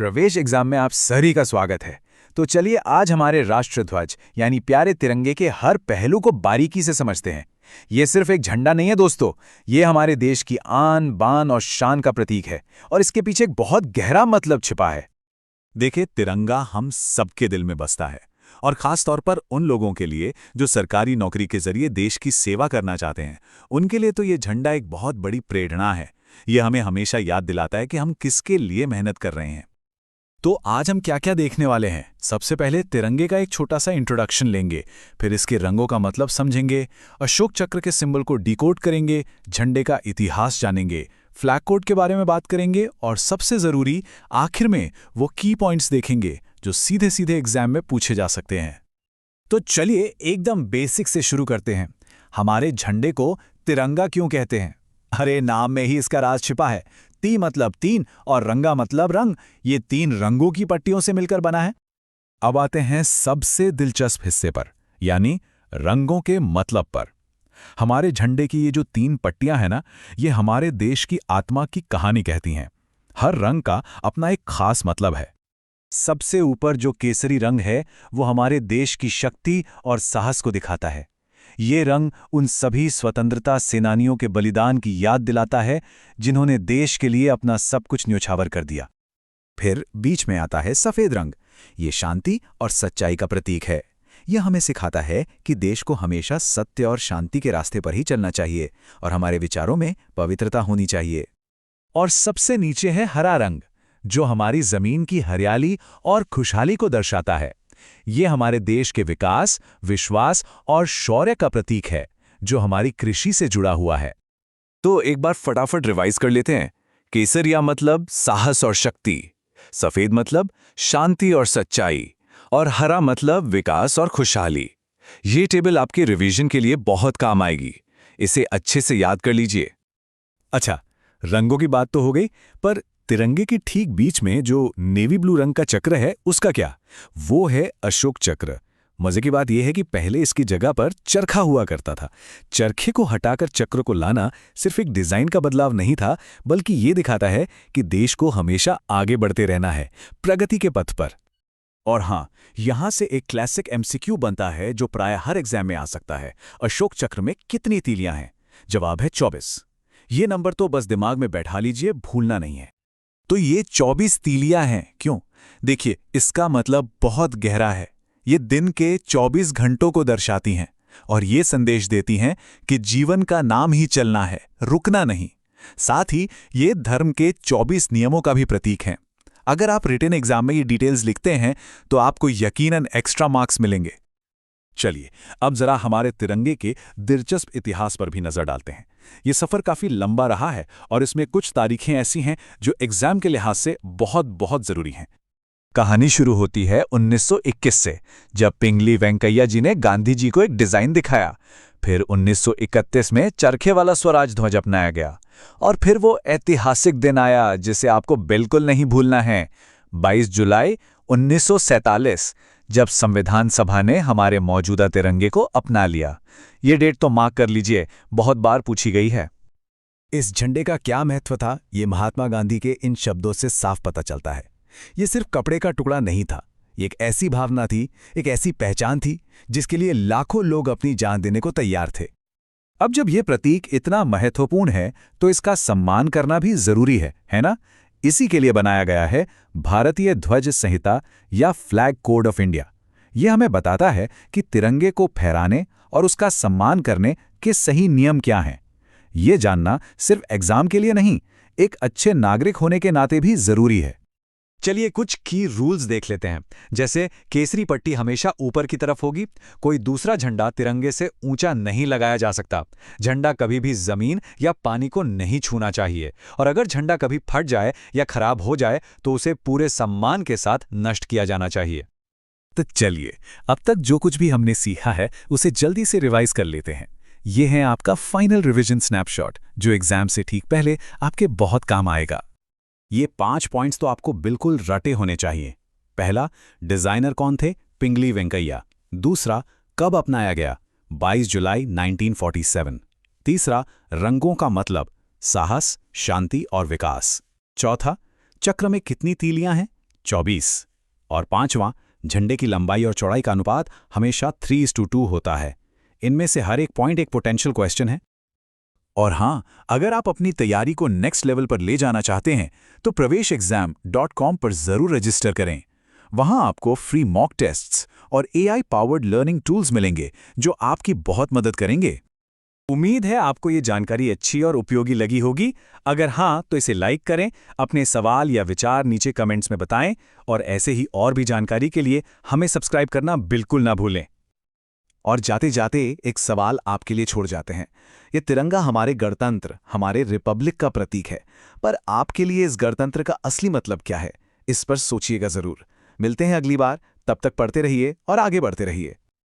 प्रवेश एग्जाम में आप सभी का स्वागत है। तो चलिए आज हमारे राष्ट्रध्वज यानी प्यारे तिरंगे के हर पहलू को बारीकी से समझते हैं। ये सिर्फ एक झंडा नहीं है दोस्तों, ये हमारे देश की आन, बान और शान का प्रतीक है और इसके पीछे एक बहुत गहरा मतलब छिपा है। देखिए, तिरंगा हम सबके दिल में बसता है और खास तौर पर उन लोगों के लिए जो सरकारी नौकरी के जरिए देश की सेवा करना चाहते हैं। उनके लिए तो ये झंडा एक बहुत बड़ी प्रेरणा है। ये हमें हमेशा याद दिलाता है कि हम किसके लिए मेहनत कर रहे हैं। तो आज हम क्या क्या देखने वाले हैं? सबसे पहले तिरंगे का एक छोटा सा इंट्रोडक्शन लेंगे, फिर इसके रंगों का मतलब समझेंगे, अशोक चक्र के सिंबल को डिकोड करेंगे, झंडे का इतिहास जानेंगे, फ्लैग कोड के बारे में बात करेंगे और सबसे जरूरी आखिर में वो की पॉइंट्स देखेंगे जो सीधे सीधे एग्जाम में पूछे जा सकते हैं। तो चलिए एकदम बेसिक से शुरू करते हैं। हमारे झंडे को तिरंगा क्यों कहते हैं? अरे नाम में ही इसका राज छिपा है। ती मतलब तीन और रंगा मतलब रंग। ये तीन रंगों की पट्टियों से मिलकर बना है। अब आते हैं सबसे दिलचस्प हिस्से पर, यानी रंगों के मतलब पर। हमारे झंडे की ये जो तीन पट्टियां हैं ना, ये हमारे देश की आत्मा की कहानी कहती हैं। हर रंग का अपना एक खास मतलब है। सबसे ऊपर जो केसरी रंग है वो हमारे देश की शक्ति और साहस को दिखाता है। ये रंग उन सभी स्वतंत्रता सेनानियों के बलिदान की याद दिलाता है जिन्होंने देश के लिए अपना सब कुछ न्योछावर कर दिया। फिर बीच में आता है सफेद रंग। ये शांति और सच्चाई का प्रतीक है। यह हमें सिखाता है कि देश को हमेशा सत्य और शांति के रास्ते पर ही चलना चाहिए और हमारे विचारों में पवित्रता होनी चाहिए। और सबसे नीचे है हरा रंग, जो हमारी जमीन की हरियाली और खुशहाली को दर्शाता है। ये हमारे देश के विकास, विश्वास और शौर्य का प्रतीक है, जो हमारी कृषि से जुड़ा हुआ है। तो एक बार फटाफट रिवाइज कर लेते हैं। केसरिया मतलब साहस और शक्ति, सफेद मतलब शांति और सच्चाई, और हरा मतलब विकास और खुशहाली। ये टेबल आपके रिवीजन के लिए बहुत काम आएगी। इसे अच्छे से याद कर लीजिए। अच्छा, रंगों की बात तो हो गई, पर तिरंगे के ठीक बीच में जो नेवी ब्लू रंग का चक्र है, उसका क्या? वो है अशोक चक्र। मजे की बात यह है कि पहले इसकी जगह पर चरखा हुआ करता था। चरखे को हटाकर चक्र को लाना सिर्फ एक डिजाइन का बदलाव नहीं था, बल्कि ये दिखाता है कि देश को हमेशा आगे बढ़ते रहना है, प्रगति के पथ पर। और हाँ, यहां से एक क्लासिक एमसीक्यू बनता है जो प्राय हर एग्जाम में आ सकता है। अशोक चक्र में कितनी तीलियां हैं? जवाब है 24। ये नंबर तो बस दिमाग में बैठा लीजिए, भूलना नहीं है। तो ये 24 तीलियां हैं क्यों? देखिए, इसका मतलब बहुत गहरा है। ये दिन के 24 घंटों को दर्शाती हैं और ये संदेश देती हैं कि जीवन का नाम ही चलना है, रुकना नहीं। साथ ही ये धर्म के 24 नियमों का भी प्रतीक हैं। अगर आप रिटन एग्जाम में ये डिटेल्स लिखते हैं तो आपको यकीनन एक्स्ट्रा मार्क्स मिलेंगे। चलिए अब जरा हमारे तिरंगे के दिलचस्प इतिहास पर भी नजर डालते हैं। ये सफर काफी लंबा रहा है और इसमें कुछ तारीखें ऐसी हैं जो एग्जाम के लिहाज से बहुत बहुत जरूरी हैं। कहानी शुरू होती है 1921 से, जब पिंगली वेंकैया जी ने गांधी जी को एक डिजाइन दिखाया। फिर 1931 में चरखे वाला स्वराज ध्वज अपनाया गया और फिर वो ऐतिहासिक दिन आया जिसे आपको बिल्कुल नहीं भूलना है, 22 जुलाई 1947, जब संविधान सभा ने हमारे मौजूदा तिरंगे को अपना लिया। ये डेट तो मार्क कर लीजिए, बहुत बार पूछी गई है। इस झंडे का क्या महत्व था, ये महात्मा गांधी के इन शब्दों से साफ पता चलता है। ये सिर्फ कपड़े का टुकड़ा नहीं था, ये एक ऐसी भावना थी, एक ऐसी पहचान थी जिसके लिए लाखों लोग अपनी जान देने को तैयार थे। अब जब ये प्रतीक इतना महत्वपूर्ण है तो इसका सम्मान करना भी जरूरी है ना? इसी के लिए बनाया गया है भारतीय ध्वज संहिता या फ्लैग कोड ऑफ इंडिया। यह हमें बताता है कि तिरंगे को फहराने और उसका सम्मान करने के सही नियम क्या हैं। ये जानना सिर्फ एग्जाम के लिए नहीं, एक अच्छे नागरिक होने के नाते भी जरूरी है। चलिए कुछ की रूल्स देख लेते हैं। जैसे केसरी पट्टी हमेशा ऊपर की तरफ होगी, कोई दूसरा झंडा तिरंगे से ऊंचा नहीं लगाया जा सकता, झंडा कभी भी जमीन या पानी को नहीं छूना चाहिए, और अगर झंडा कभी फट जाए या खराब हो जाए तो उसे पूरे सम्मान के साथ नष्ट किया जाना चाहिए। तो चलिए अब तक जो कुछ भी हमने सीखा है उसे जल्दी से रिवाइज कर लेते हैं। ये है आपका फाइनल रिवीजन स्नैपशॉट, जो एग्जाम से ठीक पहले आपके बहुत काम आएगा। ये 5 पॉइंट्स तो आपको बिल्कुल रटे होने चाहिए। पहला, डिजाइनर कौन थे? पिंगली वेंकैया। दूसरा, कब अपनाया गया? 22 जुलाई 1947। तीसरा, रंगों का मतलब साहस, शांति और विकास। चौथा, चक्र में कितनी तीलियां हैं? 24। और 5वां, झंडे की लंबाई और चौड़ाई का अनुपात हमेशा 3:2 होता है। इनमें से हर एक पॉइंट एक पोटेंशियल क्वेश्चन है। और हाँ, अगर आप अपनी तैयारी को नेक्स्ट लेवल पर ले जाना चाहते हैं तो praveshexam.com पर जरूर रजिस्टर करें। वहां आपको फ्री मॉक टेस्ट्स और AI पावर्ड लर्निंग टूल्स मिलेंगे जो आपकी बहुत मदद करेंगे। उम्मीद है आपको ये जानकारी अच्छी और उपयोगी लगी होगी। अगर हाँ तो इसे लाइक करें, अपने सवाल या विचार नीचे कमेंट्स में बताएं और ऐसे ही और भी जानकारी के लिए हमें सब्सक्राइब करना बिल्कुल ना भूलें। और जाते जाते एक सवाल आपके लिए छोड़ जाते हैं। ये तिरंगा हमारे गणतंत्र, हमारे रिपब्लिक का प्रतीक है, पर आपके लिए इस गणतंत्र का असली मतलब क्या है? इस पर सोचिएगा जरूर। मिलते हैं अगली बार, तब तक पढ़ते रहिए और आगे बढ़ते रहिए।